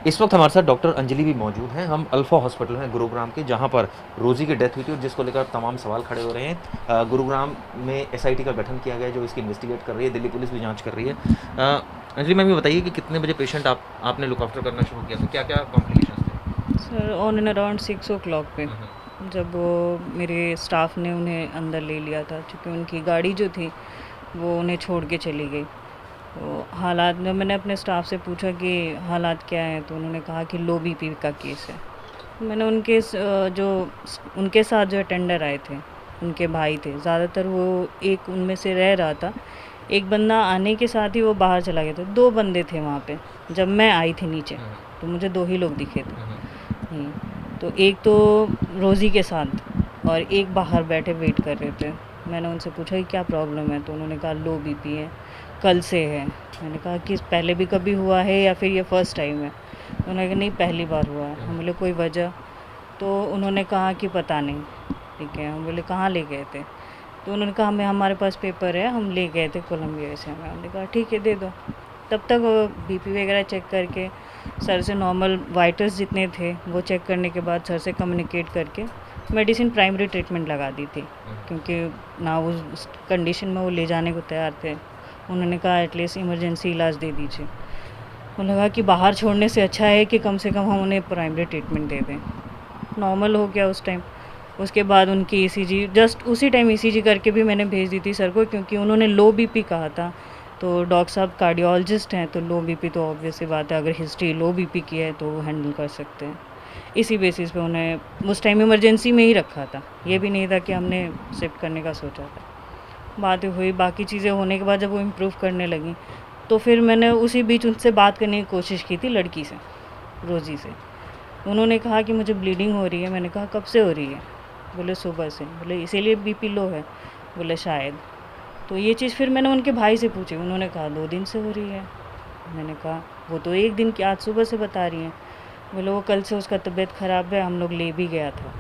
इस वक्त हमारे साथ डॉक्टर अंजलि भी मौजूद हैं। हम अल्फ़ा हॉस्पिटल हैं गुरुग्राम के, जहाँ पर रोज़ी की डेथ हुई थी और जिसको लेकर तमाम सवाल खड़े हो रहे हैं। गुरुग्राम में एसआईटी का गठन किया गया है जो इसकी इन्वेस्टिगेट कर रही है, दिल्ली पुलिस भी जांच कर रही है। अंजलि मैम, ये बताइए कि कितने बजे पेशेंट आपने लुक आफ्टर करना शुरू किया था, क्या क्या कॉम्प्लिकेशंस थे? Sir on and around 6 o'clock पे हम्म, जब वो मेरे स्टाफ ने उन्हें अंदर ले लिया था, क्योंकि उनकी गाड़ी जो थी वो उन्हें छोड़ के चली गई। तो हालात में मैंने अपने स्टाफ से पूछा कि हालात क्या हैं, तो उन्होंने कहा कि लो बीपी का केस है। मैंने जो उनके साथ जो अटेंडर आए थे, उनके भाई थे ज़्यादातर, वो एक उनमें से रह रहा था। एक बंदा आने के साथ ही वो बाहर चला गया था। 2 बंदे थे वहाँ पे जब मैं आई थी नीचे, तो मुझे 2 ही लोग दिखे थे। तो एक तो रोज़ी के साथ और एक बाहर बैठे वेट कर रहे थे। मैंने उनसे पूछा कि क्या प्रॉब्लम है, तो उन्होंने कहा लो बीपी है, कल से है। मैंने कहा कि पहले भी कभी हुआ है या फिर ये फर्स्ट टाइम है? उन्होंने कहा नहीं, पहली बार हुआ है। हम बोले कोई वजह? तो उन्होंने कहा कि पता नहीं। ठीक है, हम बोले कहाँ ले गए थे? तो उन्होंने कहा हमें हमारे पास पेपर है, हम ले गए थे कोलंबिया से। हमें हमने कहा ठीक है दे दो। तब तक बीपी वगैरह चेक करके सर से नॉर्मल वाइटल्स जितने थे वो चेक करने के बाद सर से कम्युनिकेट करके मेडिसिन प्राइमरी ट्रीटमेंट लगा दी थी, क्योंकि ना उस कंडीशन में वो ले जाने को तैयार थे। उन्होंने कहा एटलीस्ट इमरजेंसी इलाज दे दीजिए। उन्होंने कहा कि बाहर छोड़ने से अच्छा है कि कम से कम हम उन्हें प्राइमरी ट्रीटमेंट दे दें। नॉर्मल हो गया उस टाइम। उसके बाद उनकी ईसीजी जस्ट उसी टाइम ईसीजी करके भी मैंने भेज दी थी सर को, क्योंकि उन्होंने लो बीपी कहा था। तो डॉक्टर साहब कार्डियोलॉजिस्ट हैं, तो लो बीपी तो ऑब्वियस सी बात है, अगर हिस्ट्री लो बीपी की है तो वो हैंडल कर सकते हैं। इसी बेसिस पे उन्हें उस टाइम इमरजेंसी में ही रखा था। ये भी नहीं था कि हमने शिफ्ट करने का सोचा था। बातें हुई, बाकी चीज़ें होने के बाद जब वो इम्प्रूव करने लगी, तो फिर मैंने उसी बीच उनसे बात करने की कोशिश की थी, लड़की से, रोज़ी से। उन्होंने कहा कि मुझे ब्लीडिंग हो रही है। मैंने कहा कब से हो रही है? बोले सुबह से। बोले इसीलिए बीपी लो है? बोले शायद। तो ये चीज़ फिर मैंने उनके भाई से पूछी। उन्होंने कहा 2 दिन से हो रही है। मैंने कहा वो तो 1 दिन की, आज सुबह से बता रही हैं। बोले वो कल से उसका तबीयत ख़राब है, हम लोग ले भी गया था।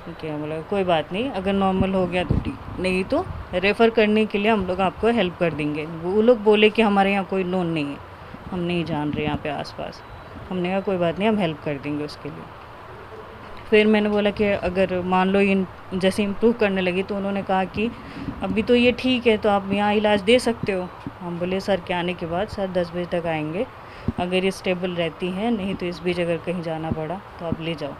ठीक है, बोला कोई बात नहीं, अगर नॉर्मल हो गया तो ठीक, नहीं तो रेफ़र करने के लिए हम लोग आपको हेल्प कर देंगे। वो लोग बोले कि हमारे यहाँ कोई नोन नहीं है, हम नहीं जान रहे यहाँ पे आस-पास। हमने कहा कोई बात नहीं, हम हेल्प कर देंगे उसके लिए। फिर मैंने बोला कि अगर मान लो इन जैसे इम्प्रूव करने लगी, तो उन्होंने कहा कि अभी तो ये ठीक है, तो आप यहाँ इलाज दे सकते हो। हम बोले सर के आने के बाद, सर 10 बजे तक आएंगे, अगर ये स्टेबल रहती हैं, नहीं तो इस बीच अगर कहीं जाना पड़ा तो आप ले जाओ।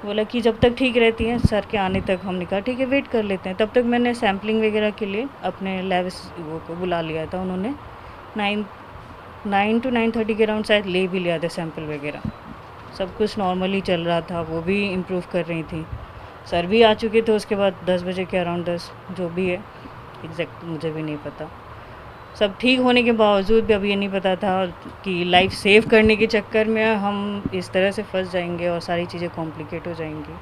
बोला कि जब तक ठीक रहती हैं, सर के आने तक। हमने कहा ठीक है, वेट कर लेते हैं। तब तक मैंने सैम्पलिंग वगैरह के लिए अपने लैब वो को बुला लिया था। उन्होंने 9 to 9:30 के अराउंड शायद ले भी लिया था सैंपल वगैरह। सब कुछ नॉर्मली चल रहा था, वो भी इम्प्रूव कर रही थी। सर भी आ चुके थे उसके बाद 10 बजे के अराउंड, 10 जो भी है एग्जैक्ट मुझे भी नहीं पता। सब ठीक होने के बावजूद भी अब ये नहीं पता था कि लाइफ सेव करने के चक्कर में हम इस तरह से फंस जाएंगे और सारी चीज़ें कॉम्प्लिकेट हो जाएंगी।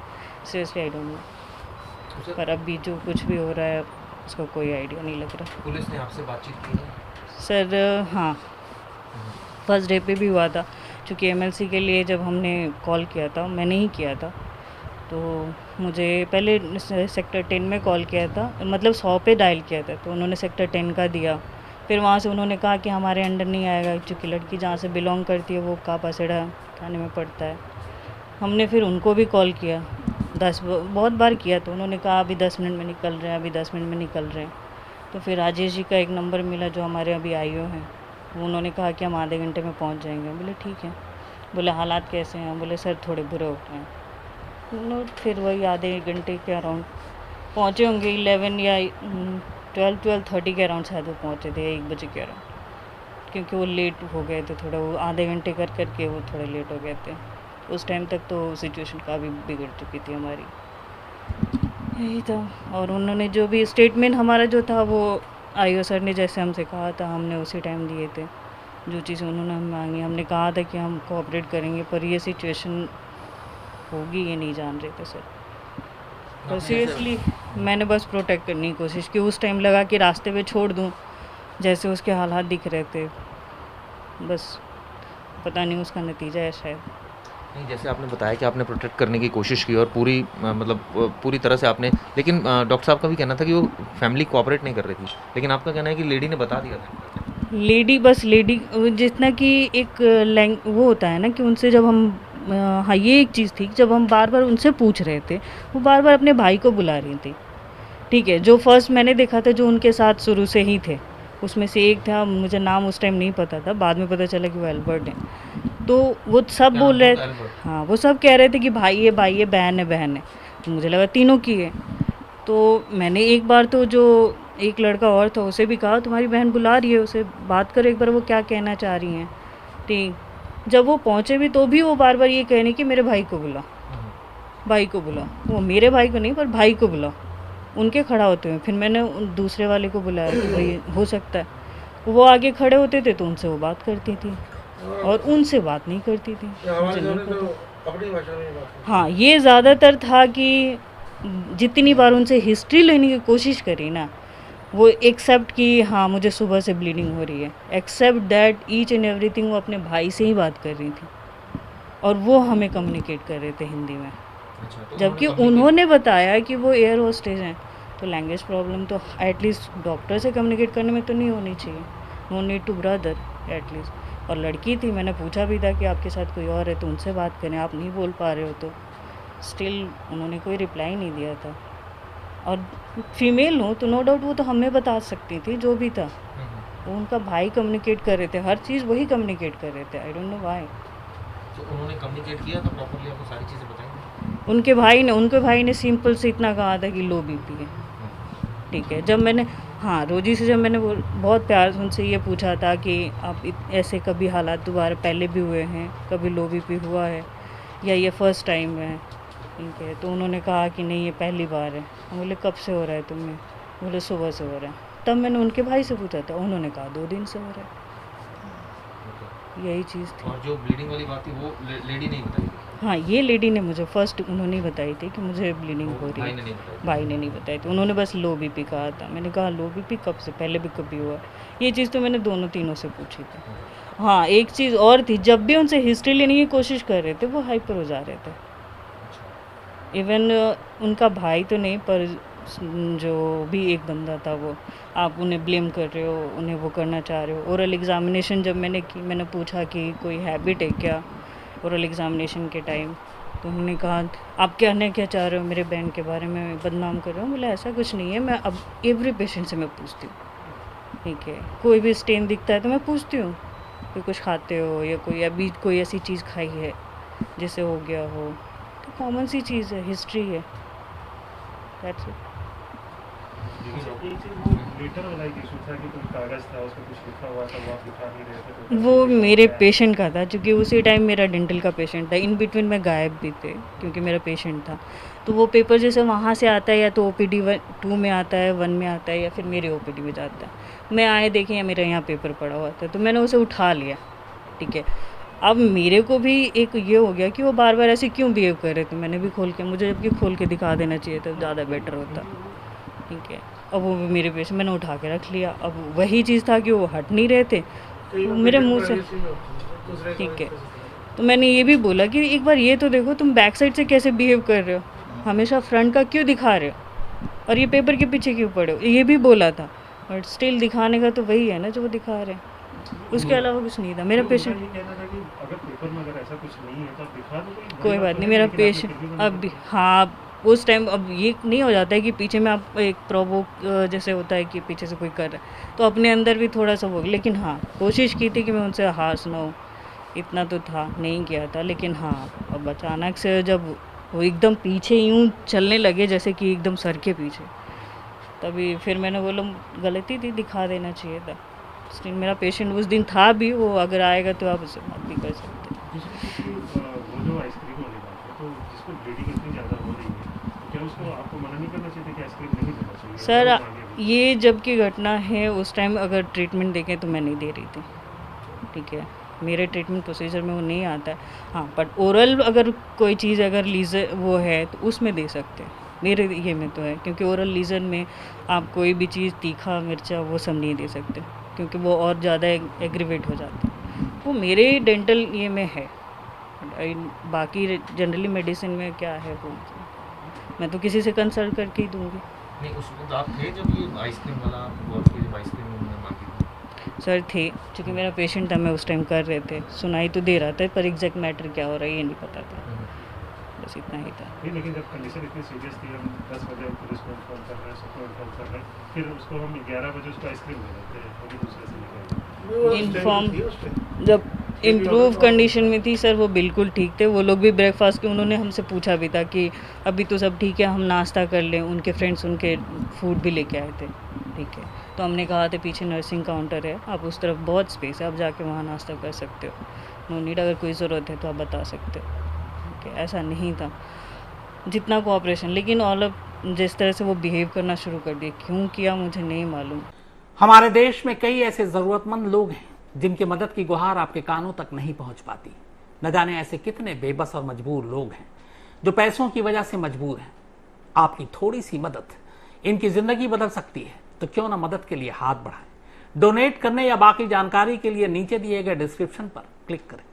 सीरियसली आई डोंट तो नो। सर, पर अभी जो कुछ भी हो रहा है उसका कोई आइडिया नहीं लग रहा। पुलिस ने आपसे बातचीत की है? सर हाँ, फर्स्ट डे पे भी हुआ था, क्योंकि एमएलसी के लिए जब हमने कॉल किया था, मैंने ही किया था। तो मुझे पहले सेक्टर 10 में कॉल किया था, मतलब 100 पे डायल किया था, तो उन्होंने सेक्टर 10 का दिया। फिर वहाँ से उन्होंने कहा कि हमारे अंडर नहीं आएगा, क्योंकि लड़की जहाँ से बिलोंग करती है वो कापासेड़ा थाने में पड़ता है। हमने फिर उनको भी कॉल किया, बहुत बार किया, तो उन्होंने कहा अभी 10 मिनट में निकल रहे हैं, अभी 10 मिनट में निकल रहे हैं। तो फिर राजेश जी का एक नंबर मिला जो हमारे अभी आईओ हैं। उन्होंने कहा कि हम आधे घंटे में पहुंच जाएंगे। बोले ठीक है। बोले हालात कैसे हैं? बोले सर थोड़े बुरे हो गए हैं। फिर वही आधे घंटे के अराउंड पहुंचे होंगे, 11 या 12:30 के अराउंड शायद वो पहुंचे थे, 1 बजे के अराउंड, क्योंकि वो लेट हो गए थे थोड़ा। वो आधे घंटे कर करके वो थोड़े लेट हो गए थे। उस टाइम तक तो सिचुएशन काफ़ी बिगड़ चुकी थी हमारी। यही था। और उन्होंने जो भी स्टेटमेंट हमारा जो था, वो आईओ सर ने जैसे हमसे कहा था, हमने उसी टाइम दिए थे। जो चीज़ें उन्होंने हमें मांगी, हमने कहा था कि हम कोऑपरेट करेंगे, पर ये सिचुएशन होगी ये नहीं जान रहे थे सर। तो आपने जैसे सीरियसली मैंने बस प्रोटेक्ट करने की कोशिश की। उस टाइम लगा कि रास्ते पे छोड़ दूँ, जैसे उसके हालात दिख रहे थे, बस पता नहीं उसका नतीजा है शायद। नहीं, जैसे आपने बताया कि आपने प्रोटेक्ट करने की कोशिश की और पूरी मतलब पूरी तरह से आपने, लेकिन डॉक्टर साहब का भी कहना था कि वो फैमिली कोऑपरेट नहीं कर रही थी, लेकिन आपका कहना है कि लेडी ने बता दिया था। लेडी, बस लेडी, जितना कि एक लैंग वो होता है ना कि उनसे जब हम हाँ, ये एक चीज़ थी कि जब हम बार-बार उनसे पूछ रहे थे, वो बार-बार अपने भाई को बुला रही थी। ठीक है, जो फर्स्ट मैंने देखा था जो उनके साथ शुरू से ही थे, उसमें से एक था, मुझे नाम उस टाइम नहीं पता था, बाद में पता चला कि वो एल्बर्ट है। तो वो सब क्या बोल नाम था रहे उनका? एल्बर्ट। हाँ, वो सब कह रहे थे कि भाई है, बहन है, बहन है। तो मुझे लगा तीनों की है। तो मैंने एक बार तो जो एक लड़का और था उसे भी कहा तुम्हारी बहन बुला रही है, उसे बात करो एक बार वो क्या कहना चाह रही हैं। ठीक, जब वो पहुँचे भी तो भी वो बार-बार ये कह रही कि मेरे भाई को बुला, भाई को बुला। वो मेरे भाई को नहीं पर भाई को बुला। उनके खड़ा होते हुए फिर मैंने उन दूसरे वाले को बुलाया कि भाई हो सकता है। वो आगे खड़े होते थे तो उनसे वो बात करती थी और उनसे बात नहीं करती थी। मुझे नहीं पता। अपनी भाषा में बात करते हाँ, ये ज़्यादातर था कि जितनी बार उनसे हिस्ट्री लेने की कोशिश करी ना, वो एक्सेप्ट कि हाँ मुझे सुबह से ब्लीडिंग हो रही है, except that each and everything वो अपने भाई से ही बात कर रही थी और वो हमें कम्युनिकेट कर रहे थे हिंदी में। अच्छा, तो जबकि उन्होंने उन्होंने बताया कि वो एयर होस्टेज हैं, तो लैंग्वेज प्रॉब्लम तो एटलीस्ट डॉक्टर से कम्युनिकेट करने में तो नहीं होनी चाहिए। No need to brother at least. और लड़की थी, मैंने पूछा भी था कि आपके साथ कोई और है तो उनसे बात करें, आप नहीं बोल पा रहे हो तो। स्टिल उन्होंने कोई रिप्लाई नहीं दिया था। और फीमेल हो तो नो डाउट वो तो हमें बता सकती थी जो भी था। वो उनका भाई कम्युनिकेट कर रहे थे, हर चीज़ वही कम्युनिकेट कर रहे थे। I don't know why. तो उन्होंने कम्युनिकेट किया तो प्रॉपर्ली आपको सारी चीज़ें बताई? उनके भाई ने सिंपल से इतना कहा था कि लो बीपी है। ठीक है, जब मैंने हाँ, रोजी से जब मैंने बहुत प्यार से उनसे ये पूछा था कि आप ऐसे कभी हालात दोबारा पहले भी हुए हैं, कभी लो बीपी हुआ है या ये फर्स्ट टाइम है? ठीक है, तो उन्होंने कहा कि नहीं ये पहली बार है। हम बोले कब से हो रहा है तुम्हें? बोले सुबह से हो रहा है। तब मैंने उनके भाई से पूछा था, उन्होंने कहा 2 दिन से हो रहा है। यही चीज़ थी। और जो ब्लीडिंग वाली बात थी वो लेडी नहीं बताई? हाँ, ये लेडी ने मुझे फर्स्ट उन्होंने बताई थी कि मुझे ब्लीडिंग हो रही भाई है। ने नहीं बताई? भाई ने नहीं बताई थी, उन्होंने बस लो बीपी कहा था। मैंने कहा लो बीपी कब से, पहले भी कभी हुआ? ये चीज़ तो मैंने दोनों तीनों से पूछी थी। हाँ, एक चीज़ और थी, जब भी उनसे हिस्ट्री लेने की कोशिश कर रहे थे वो हाइपर हो जा रहे थे। इवन उनका भाई तो नहीं पर जो भी एक बंदा था वो, आप उन्हें ब्लेम कर रहे हो, उन्हें वो करना चाह रहे हो। ओरल एग्ज़ामिनेशन जब मैंने की, मैंने पूछा कि कोई हैबिट है क्या ओरल एग्ज़ामिनेशन के टाइम? तो उन्होंने कहा आप कहना क्या चाह रहे हो, मेरे बहन के बारे में बदनाम कर रहे हो? बोला ऐसा कुछ नहीं है, मैं अब एवरी पेशेंट से मैं पूछती हूँ। ठीक है, कोई भी स्टेन दिखता है तो मैं पूछती हूँ कि कुछ खाते हो या कोई अभी कोई ऐसी चीज़ खाई है जिससे हो गया हो? तो कॉमन सी चीज़ है, हिस्ट्री है, दैट्स इट। एक चीज़ वो लेटर वाला एक इशू था कि कोई कागज़ था उसमें कुछ लिखा हुआ था वो आप दिखा नहीं रहे थे तो वो कैसे मेरे क्या? पेशेंट का था, क्योंकि उसी टाइम मेरा डेंटल का पेशेंट था। इन बिटवीन मैं गायब भी थे क्योंकि मेरा पेशेंट था। तो वो पेपर जैसे वहाँ से आता है या तो ओपीडी 2 में आता है, 1 में आता है या फिर मेरे ओपीडी में जाता है। मैं आए देखे या मेरा यहाँ पेपर पड़ा हुआ था तो मैंने उसे उठा लिया। ठीक है, अब मेरे को भी एक ये हो गया कि वो बार-बार ऐसे क्यों बिहेव कर रहे थे। मैंने भी खोल के, मुझे जबकि खोल के दिखा देना चाहिए था, ज़्यादा बेटर होता। ठीक है, अब वो मेरे पेशेंट मैंने उठा के रख लिया। अब वही चीज़ था कि वो हट नहीं रहे थे, कई वो बार मेरे पेशेंट मुँह से। प्राइवेसी में होती है, दूसरे ठीक है, तरीके से। तो मैंने ये भी बोला कि एक बार ये तो देखो तुम बैक साइड से कैसे बिहेव कर रहे हो, हमेशा फ्रंट का क्यों दिखा रहे हो और ये पेपर के पीछे क्यों पड़े हो? ये भी बोला था, बट स्टिल दिखाने का तो वही है ना जो वो दिखा रहे हैं, उसके अलावा कुछ नहीं था। मेरा तो पेशेंट, उनका ये कहना था कि अगर पेपर में अगर ऐसा कुछ नहीं है तो आप दिखा दो, कोई कोई बड़ी बात तो नहीं, है मेरा लेकिन आपने पेशेंट फिर भी मना अब कर दिया। हाँ, उस टाइम अब ये नहीं हो जाता है कि पीछे में आप एक प्रोवोक जैसे होता है कि पीछे से कोई कर रहा है तो अपने अंदर भी थोड़ा सा वो, लेकिन हाँ कोशिश की थी कि मैं उनसे हार्श ना हो, इतना तो था, नहीं किया था। लेकिन हाँ, अब अचानक से जब वो एकदम पीछे यूँ चलने लगे जैसे कि एकदम सर के पीछे, तभी फिर मैंने बोला गलती थी, दिखा देना चाहिए था। स्टिल मेरा पेशेंट उस दिन था भी, वो अगर आएगा तो आप उससे बात भी कर सकते हैं। दूसरी चीज़ कि वो जो आइसक्रीम वाली बात है तो जिसको ब्लीडिंग इतनी ज़्यादा हो रही है तो क्या उसको आपको मना नहीं करना चाहिए था कि आइसक्रीम नहीं देना चाहिए? सर, वो मांगे भी। ये जब की घटना है उस टाइम अगर ट्रीटमेंट देखें तो मैं नहीं दे रही थी। ठीक है, मेरे ट्रीटमेंट प्रोसीजर में वो नहीं आता है। हाँ, बट ओरल अगर कोई चीज़ अगर लीजर वो है तो उसमें दे सकते हैं, मेरे ये में तो है, क्योंकि ओरल लीजर में आप कोई भी चीज़ तीखा मिर्चा वो सब नहीं दे सकते क्योंकि वो और ज़्यादा एग्रीवेट हो जाता है। वो मेरे डेंटल ये में है, बाकी जनरली मेडिसिन में क्या है वो मैं तो किसी से कंसल्ट करके ही दूंगी। नहीं, उस वक्त आप थे जब ये आइसक्रीम वाला वो आपकी जब आइसक्रीम उन्होंने मांगी थी? सर थे, क्योंकि मेरा पेशेंट था, मैं उस टाइम कर रहे थे, सुनाई तो दे रहा था, पर एग्जैक्ट मैटर क्या हो रहा है ये नहीं पता था, बस इतना ही था। नहीं, लेकिन जब कंडीशन इतनी सीरियस थी, हम 10 बजे पुलिस को इन्फॉर्म कर रहे हैं, सबको इन्फॉर्म कर रहे हैं, फिर उसको हम 11 बजे उसको आइसक्रीम दे देते हैं, वो भी दूसरे से लेकर इन्फॉर्म जब इम्प्रूव कंडीशन में थी सर, वो बिल्कुल ठीक थे, वो लोग भी ब्रेकफास्ट के, उन्होंने हमसे पूछा भी था कि अभी तो सब ठीक है, हम नाश्ता कर लें, उनके फ्रेंड्स उनके फूड भी लेके आए थे, ठीक है, तो हमने कहा था पीछे नर्सिंग काउंटर है, आप उस तरफ बहुत स्पेस है, आप जाके वहाँ नाश्ता कर सकते हो, नो नीड, अगर कोई ज़रूरत है तो आप बता सकते हो, ठीक है, ऐसा नहीं था जितना कोऑपरेशन, लेकिन ऑल जिस तरह से वो बिहेव करना शुरू कर दिए, क्यों किया मुझे नहीं मालूम। हमारे देश में कई ऐसे जरूरतमंद लोग हैं जिनकी मदद की गुहार आपके कानों तक नहीं पहुंच पाती। न जाने ऐसे कितने बेबस और मजबूर लोग हैं जो पैसों की वजह से मजबूर हैं। आपकी थोड़ी सी मदद इनकी जिंदगी बदल सकती है, तो क्यों ना मदद के लिए हाथ बढ़ाएं। डोनेट करने या बाकी जानकारी के लिए नीचे दिए गए डिस्क्रिप्शन पर क्लिक करें।